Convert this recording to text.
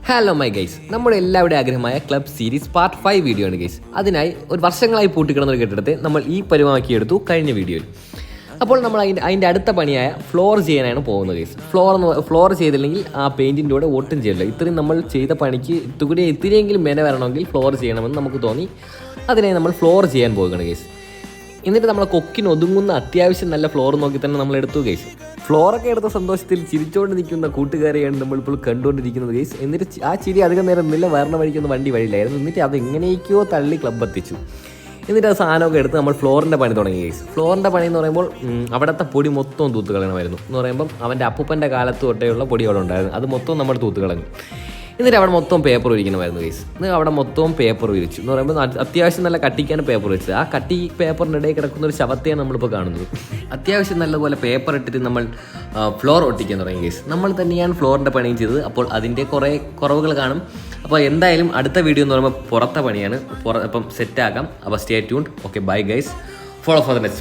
Hello my guys, നമ്മുടെ എല്ലാവരുടെ ആഗ്രഹമായ club series part 5 video ആണ് ഗൈസ്. അതിനായി ഒരു വർഷങ്ങളായി പൂട്ടിക്കിടന്ന ഒരു കെട്ടിടത്തെ നമ്മൾ ഈ പരുവമാക്കിയെടുത്തു കഴിഞ്ഞ വീഡിയോയിൽ. അപ്പോൾ നമ്മൾ അതിൻ്റെ അടുത്ത പണിയായ ഫ്ലോർ ചെയ്യാനാണ് പോകുന്നത് ഗൈസ്. ഫ്ലോർ ചെയ്തില്ലെങ്കിൽ ആ പെയിൻറ്റിൻ്റെ കൂടെ ഒട്ടും ചെയ്യില്ല. ഇത്രയും നമ്മൾ ചെയ്ത പണിക്ക് ഇത്തിരിയെങ്കിലും മെന വരണമെങ്കിൽ ഫ്ലോർ ചെയ്യണമെന്ന് നമുക്ക് തോന്നി. അതിനായി നമ്മൾ ഫ്ലോർ ചെയ്യാൻ പോകുകയാണ് ഗൈസ്. എന്നിട്ട് നമ്മളെ കൊക്കിന് ഒതുങ്ങുന്ന അത്യാവശ്യം നല്ല ഫ്ലോർ നോക്കി തന്നെ നമ്മൾ എടുത്തു ഗൈസ്. ഫ്ലോറൊക്കെ എടുത്ത സന്തോഷത്തിൽ ചിരിച്ചുകൊണ്ട് നിൽക്കുന്ന കൂട്ടുകാരെയാണ് നമ്മളിപ്പോൾ കണ്ടുകൊണ്ടിരിക്കുന്നത് ഗൈസ്. എന്നിട്ട് ആ ചിരി അധികം നേരം നിന്നില്ല, വരണ വഴിക്കൊന്നും വണ്ടി വഴിയില്ലായിരുന്നു. എന്നിട്ട് അത് എങ്ങനെയൊക്കെയോ തള്ളി ക്ലബ് എത്തിച്ചു. എന്നിട്ട് ആ സാധനമൊക്കെ എടുത്ത് നമ്മൾ ഫ്ലോറിൻ്റെ പണി തുടങ്ങി ഗൈസ്. ഫ്ലോറിൻ്റെ പണി എന്ന് പറയുമ്പോൾ അവിടുത്തെ പൊടി മൊത്തം തൂത്ത് കളയണമായിരുന്നു. എന്ന് പറയുമ്പം അവൻ്റെ അപ്പൂപ്പൻ്റെ കാലത്ത് തൊട്ടേയുള്ള പൊടി അവിടെ ഉണ്ടായിരുന്നു. അത് മൊത്തം നമ്മൾ തൂത്ത് കളഞ്ഞു. എന്നിട്ട് അവിടെ മൊത്തം പേപ്പർ വിരിക്കണമായിരുന്നു ഗൈസ്. എന്നിട്ട് അവിടെ മൊത്തവും പേപ്പർ വിരിച്ചു. എന്ന് പറയുമ്പോൾ അത്യാവശ്യം നല്ല കട്ടിക്കാണ് പേപ്പർ വിരിച്ചത്. ആ കട്ടി പേപ്പറിൻ്റെ ഇടയിൽ കിടക്കുന്ന ഒരു ശവത്തെയാണ് നമ്മളിപ്പോൾ കാണുന്നത്. അത്യാവശ്യം നല്ലപോലെ പേപ്പർ ഇട്ടിട്ട് നമ്മൾ ഫ്ലോർ ഒട്ടിക്കാൻ തുടങ്ങി ഗൈസ്. നമ്മൾ തന്നെയാണ് ഫ്ലോറിൻ്റെ പണിയും ചെയ്തത്. അപ്പോൾ അതിൻ്റെ കുറേ കുറവുകൾ കാണും. അപ്പോൾ എന്തായാലും അടുത്ത വീഡിയോ എന്ന് പറയുമ്പോൾ പുറത്തെ പണിയാണ്. അപ്പം സെറ്റാക്കാം. അപ്പോൾ stay tuned. Okay, bye guys. Follow for the next.